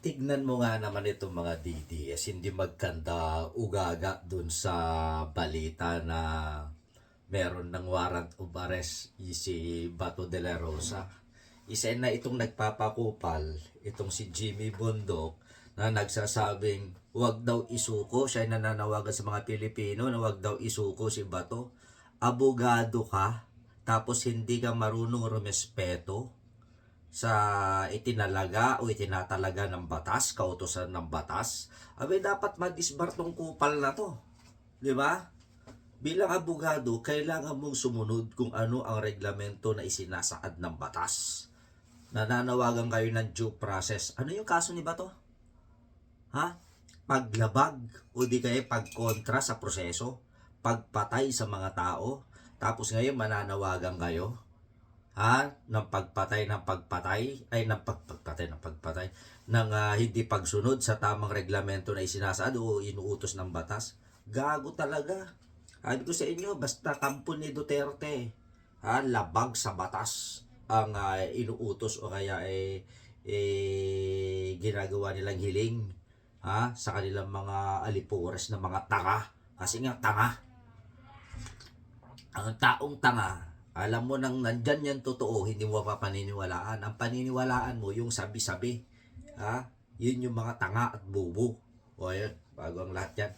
tignan mo nga naman itong mga DDS, hindi magkanda ugaga dun sa balita na meron ng warrant of arrest si Bato de la Rosa. Isa na itong nagpapakupal, itong si Jimmy Bundok, na nagsasabing wag daw isuko. Siya ay nananawagan sa mga Pilipino na wag daw isuko si Bato. Abogado ka, tapos hindi ka marunong rumespeto sa itinalaga o itinatalaga ng batas, kautosan ng batas. Abay, dapat madisbar tong kupal na to. Di ba? Bilang abogado, kailangan mong sumunod kung ano ang reglamento na isinasaad ng batas. Nananawagan kayo ng due process. Ano yung kaso ni Bato? Ha? Paglabag o di kaya pagkontra sa proseso? Pagpatay sa mga tao? Tapos ngayon mananawagan kayo? Ng pagpatay ng pagpatay? Ay, ng pagpatay ng hindi pagsunod sa tamang reglamento na isinasaad o inuutos ng batas? Gago talaga. Sabi ko sa inyo, basta kampo ni Duterte, labag sa batas ang inuutos o kaya ginagawa nilang hiling sa kanilang mga alipores na mga tanga. Kasi nga tanga. Ang taong tanga, alam mo nang nandyan yan totoo, hindi mo pa paniniwalaan. Ang paniniwalaan mo yung sabi-sabi. Yun yung mga tanga at bubo. O yun, bago ang lahat yan.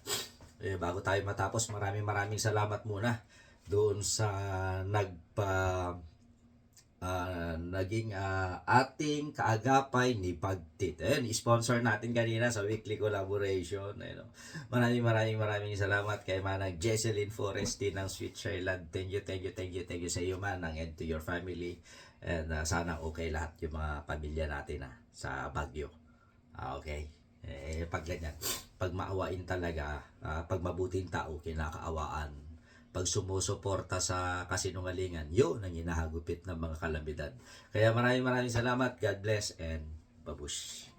Bago tayo matapos, maraming salamat muna doon sa naging ating kaagapay ni Pagtit. Ayun, sponsor natin kanina sa weekly collaboration. Ayun, maraming salamat kay Manang Jesseline Foresti ng Switzerland. Thank you sa iyo, Manang, and to your family. And sana okay lahat yung mga pamilya natin sa Baguio. Okay. Pag ganyan, pag maawain talaga, pag mabuting tao, kinakaawaan. Pag sumusuporta sa kasinungalingan, yun ang hinahagupit ng mga kalamidad. Kaya maraming salamat. God bless and babush.